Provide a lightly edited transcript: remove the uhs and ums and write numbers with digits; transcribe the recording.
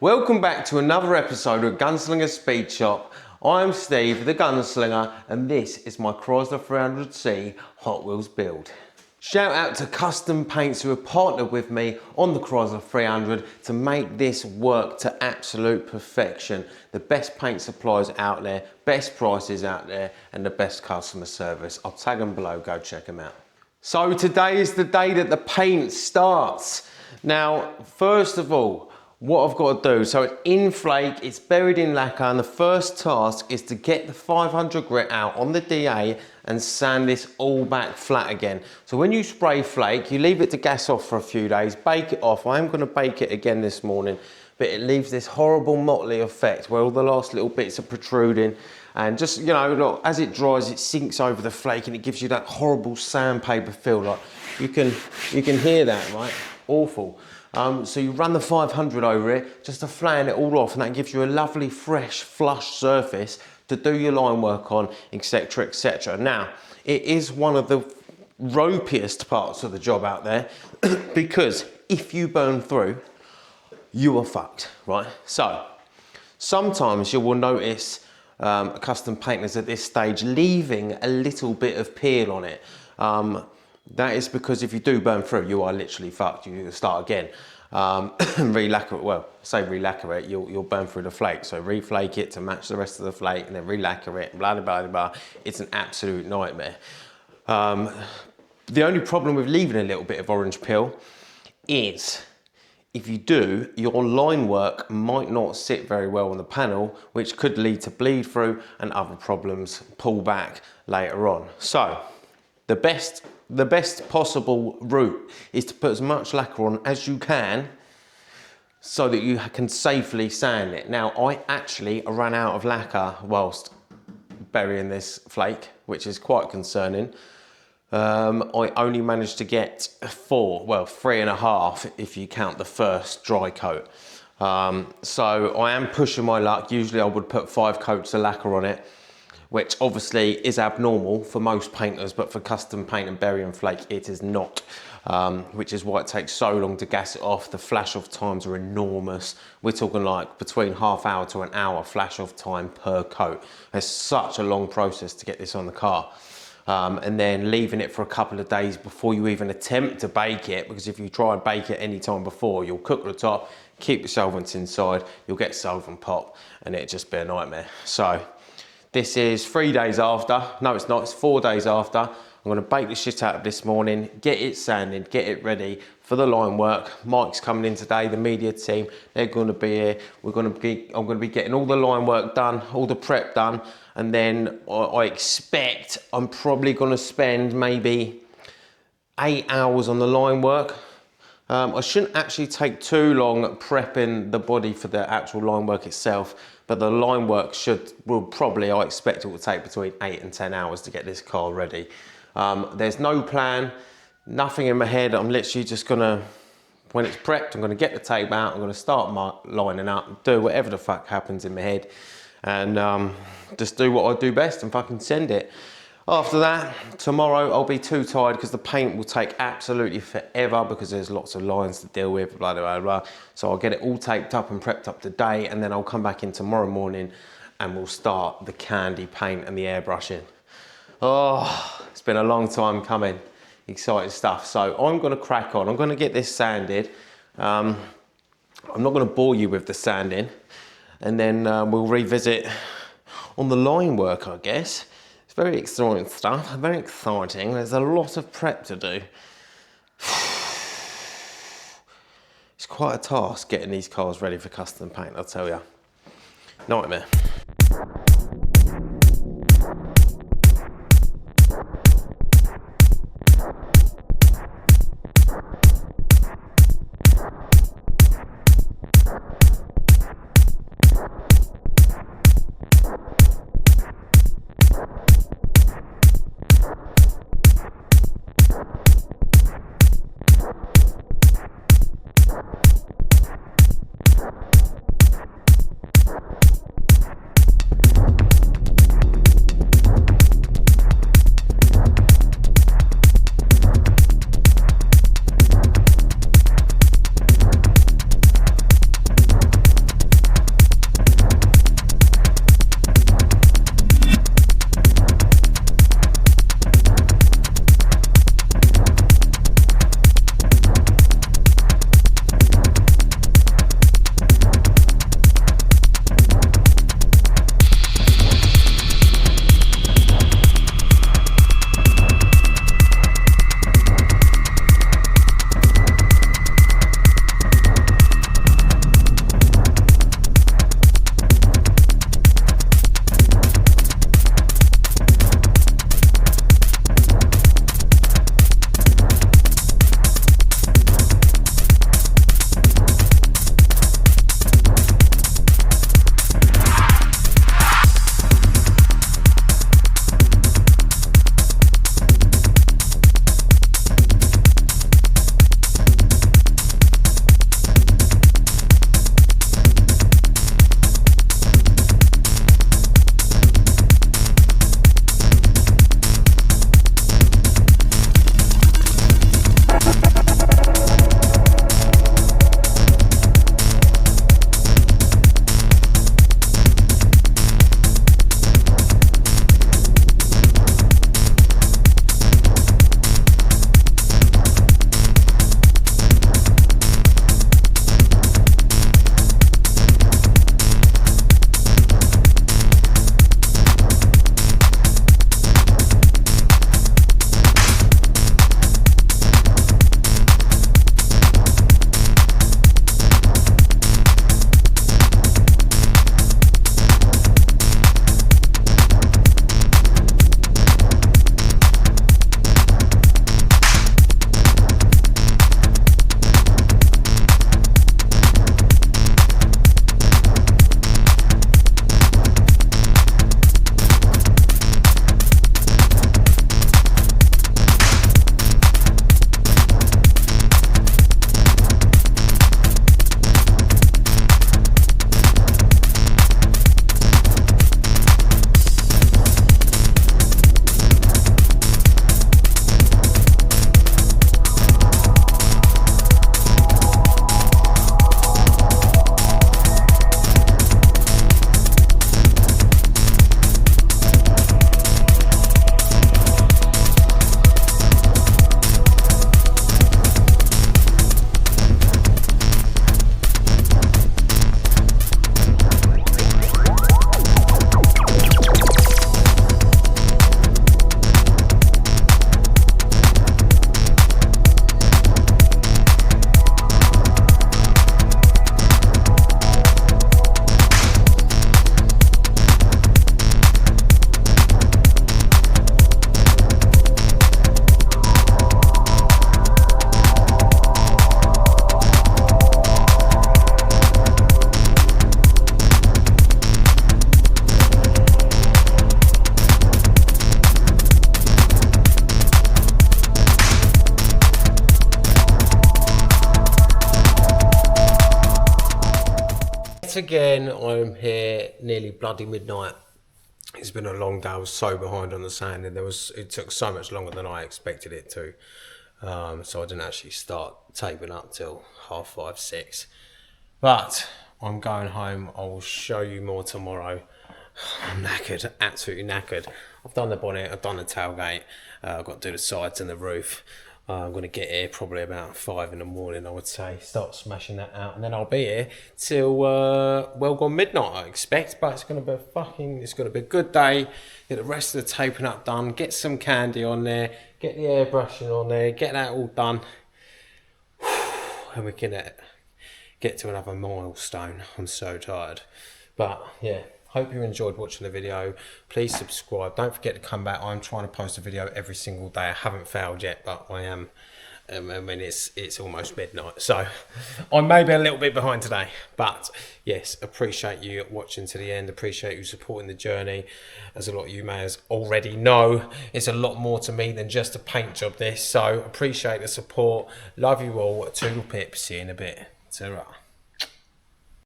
Welcome back to another episode of Gunslinger Speed Shop. I'm Steve, the Gunslinger, and this is my Chrysler 300C Hot Wheels build. Shout out to Custom Paints who have partnered with me on the Chrysler 300 to make this work to absolute perfection. The best paint suppliers out there, best prices out there, and the best customer service. I'll tag them below, go check them out. So today is the day that the paint starts. Now, first of all, what I've got to do, so it's in flake, it's buried in lacquer, and the first task is to get the 500 grit out on the DA and sand this all back flat again. So when you spray flake, you leave it to gas off for a few days, bake it off. I am going to bake it again this morning, but it leaves this horrible motley effect where all the last little bits are protruding, and just, you know, look, as it dries, it sinks over the flake and it gives you that horrible sandpaper feel. Like you can hear that, right? Awful. So you run the 500 over it just to flatten it all off, and that gives you a lovely fresh flush surface to do your line work on, etc, etc. Now, it is one of the ropiest parts of the job out there because if you burn through, you are fucked, right? So sometimes you will notice custom painters at this stage leaving a little bit of peel on it. That is because if you do burn through, you are literally fucked. You start again. Re-lacquer it, well, say re-lacquer it, you'll burn through the flake. So reflake it to match the rest of the flake and then re-lacquer it, blah, blah, blah, blah. It's an absolute nightmare. The only problem with leaving a little bit of orange peel is if you do, your line work might not sit very well on the panel, which could lead to bleed through and other problems, pull back later on. So the best possible route is to put as much lacquer on as you can so that you can safely sand it. Now, I actually ran out of lacquer whilst burying this flake, which is quite concerning. I only managed to get 3.5 if you count the first dry coat. So I am pushing my luck. Usually I would put 5 coats of lacquer on it, which obviously is abnormal for most painters, but for custom paint and bury and flake, it is not, which is why it takes so long to gas it off. The flash off times are enormous. We're talking like between ½ hour to an hour flash off time per coat. It's such a long process to get this on the car. And then leaving it for a couple of days before you even attempt to bake it, because if you try and bake it any time before, you'll cook the top, keep the solvents inside, you'll get solvent pop, and it'd just be a nightmare. So this is 3 days after. No, it's not, it's 4 days after. I'm gonna bake the shit out of this morning, get it sanded, get it ready for the line work. Mike's coming in today, the media team, they're gonna be here. I'm gonna be getting all the line work done, all the prep done, and then I expect I'm probably gonna spend maybe 8 hours on the line work. I shouldn't actually take too long prepping the body for the actual line work itself, but the line work I expect it will take between 8 and 10 hours to get this car ready. There's no plan, nothing in my head. I'm literally just gonna, when it's prepped, I'm gonna get the tape out, I'm gonna start lining up, do whatever the fuck happens in my head, and just do what I do best and fucking send it. After that, tomorrow I'll be too tired because the paint will take absolutely forever because there's lots of lines to deal with, blah, blah, blah. So I'll get it all taped up and prepped up today, and then I'll come back in tomorrow morning and we'll start the candy paint and the airbrushing. Oh, it's been a long time coming. Exciting stuff. So I'm gonna crack on. I'm gonna get this sanded. I'm not gonna bore you with the sanding, and then we'll revisit on the line work, I guess. It's very exciting stuff, very exciting. There's a lot of prep to do. It's quite a task getting these cars ready for custom paint, I'll tell you. Nightmare. yet again, I'm here nearly bloody midnight. It's been a long day. I was so behind on the sanding. It took so much longer than I expected it to. So I didn't actually start taping up till 5:30, 6. But I'm going home. I will show you more tomorrow. I'm knackered, absolutely knackered. I've done the bonnet, I've done the tailgate. I've got to do the sides and the roof. I'm going to get here probably about 5 in the morning, I would say. Start smashing that out, and then I'll be here till well gone midnight, I expect. But it's going to be a good day. Get the rest of the taping up done. Get some candy on there. Get the airbrushing on there. Get that all done, and we can get to another milestone. I'm so tired, but yeah. Hope you enjoyed watching the video. Please subscribe. Don't forget to come back. I'm trying to post a video every single day. I haven't failed yet, but I am. I mean, it's almost midnight, so I may be a little bit behind today. But yes, appreciate you watching to the end. Appreciate you supporting the journey. As a lot of you may already know, it's a lot more to me than just a paint job. This, so appreciate the support. Love you all. Toodle pip. See you in a bit. Ta-ra.